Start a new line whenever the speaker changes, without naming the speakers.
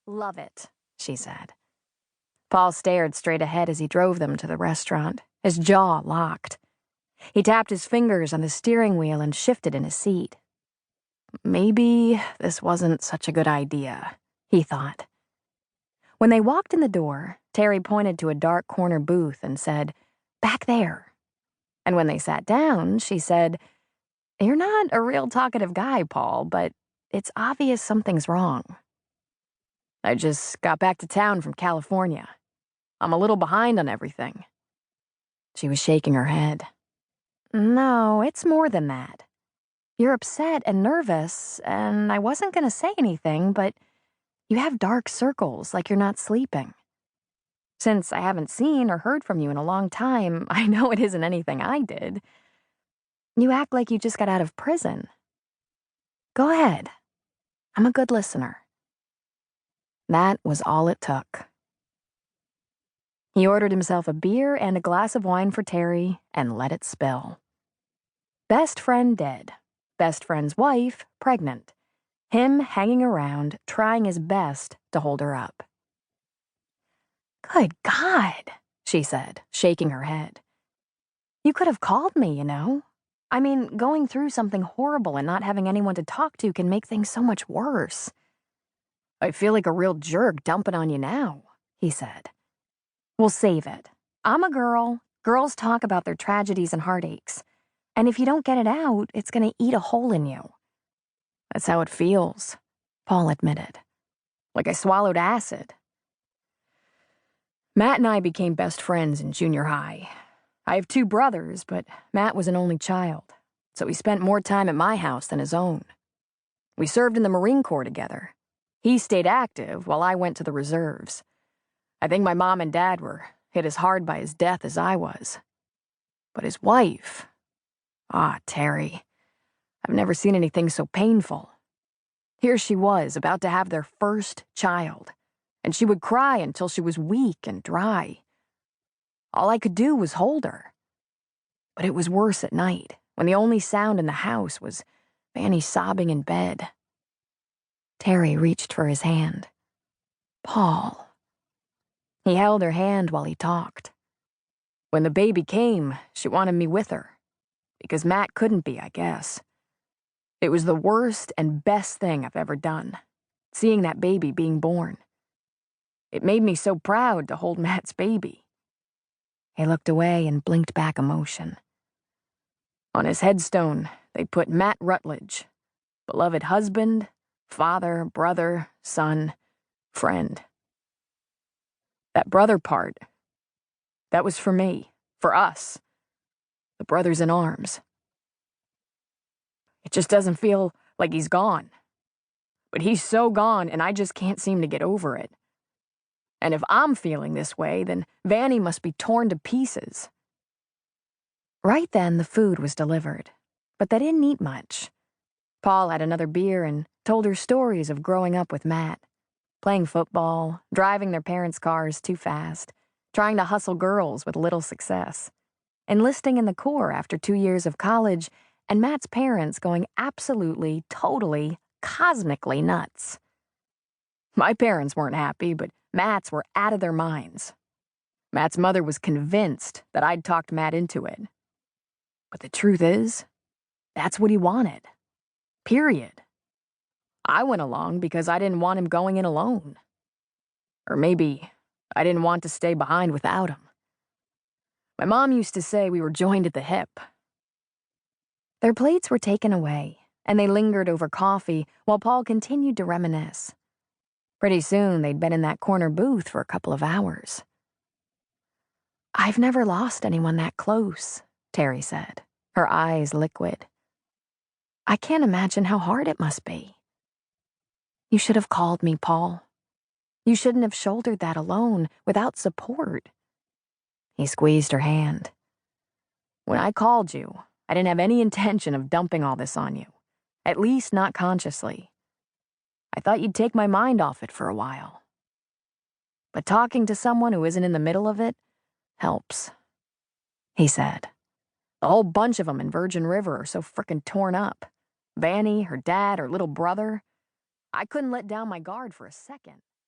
Love it, she said. Paul stared straight ahead as he drove them to the restaurant, his jaw locked. He tapped his fingers on the steering wheel and shifted in his seat. Maybe this wasn't such a good idea, he thought. When they walked in the door, Terry pointed to a dark corner booth and said, "Back there." And when they sat down, she said, "You're not a real talkative guy, Paul, but it's obvious something's wrong." "I just got back to town from California. I'm a little behind on everything." She was shaking her head. "No, it's more than that. You're upset and nervous, and I wasn't going to say anything, but you have dark circles like you're not sleeping. Since I haven't seen or heard from you in a long time, I know it isn't anything I did. You act like you just got out of prison. Go ahead. I'm a good listener." That was all it took. He ordered himself a beer and a glass of wine for Terry and let it spill. Best friend dead. Best friend's wife pregnant. Him hanging around, trying his best to hold her up. "Good God," she said, shaking her head. "You could have called me, you know. I mean, going through something horrible and not having anyone to talk to can make things so much worse." "I feel like a real jerk dumping on you now," he said. "We'll save it. I'm a girl. Girls talk about their tragedies and heartaches. And if you don't get it out, it's going to eat a hole in you." "That's how it feels," Paul admitted. "Like I swallowed acid." "Matt and I became best friends in junior high. I have 2 brothers, but Matt was an only child, so he spent more time at my house than his own. We served in the Marine Corps together. He stayed active while I went to the reserves. I think my mom and dad were hit as hard by his death as I was. But his wife... Terry, I've never seen anything so painful. Here she was, about to have their first child, and she would cry until she was weak and dry. All I could do was hold her. But it was worse at night, when the only sound in the house was Vanni sobbing in bed." Terry reached for his hand. "Paul." He held her hand while he talked. "When the baby came, she wanted me with her. Because Matt couldn't be, I guess. It was the worst and best thing I've ever done, seeing that baby being born. It made me so proud to hold Matt's baby." He looked away and blinked back emotion. "On his headstone, they put Matt Rutledge, beloved husband, father, brother, son, friend. That brother part, that was for me, for us. The brothers in arms. It just doesn't feel like he's gone. But he's so gone, and I just can't seem to get over it. And if I'm feeling this way, then Vanni must be torn to pieces." Right then, the food was delivered, but they didn't eat much. Paul had another beer and told her stories of growing up with Matt, playing football, driving their parents' cars too fast, trying to hustle girls with little success, enlisting in the Corps after 2 years of college, and Matt's parents going absolutely, totally, cosmically nuts. My parents weren't happy, but Matt's were out of their minds. Matt's mother was convinced that I'd talked Matt into it. But the truth is, that's what he wanted. Period. I went along because I didn't want him going in alone. Or maybe I didn't want to stay behind without him. My mom used to say we were joined at the hip." Their plates were taken away, and they lingered over coffee while Paul continued to reminisce. Pretty soon, they'd been in that corner booth for a couple of hours. "I've never lost anyone that close," Terry said, her eyes liquid. "I can't imagine how hard it must be. You should have called me, Paul. You shouldn't have shouldered that alone, without support." He squeezed her hand. "When I called you, I didn't have any intention of dumping all this on you, at least not consciously. I thought you'd take my mind off it for a while. But talking to someone who isn't in the middle of it helps," he said. "The whole bunch of them in Virgin River are so frickin' torn up. Vanni, her dad, her little brother. I couldn't let down my guard for a second."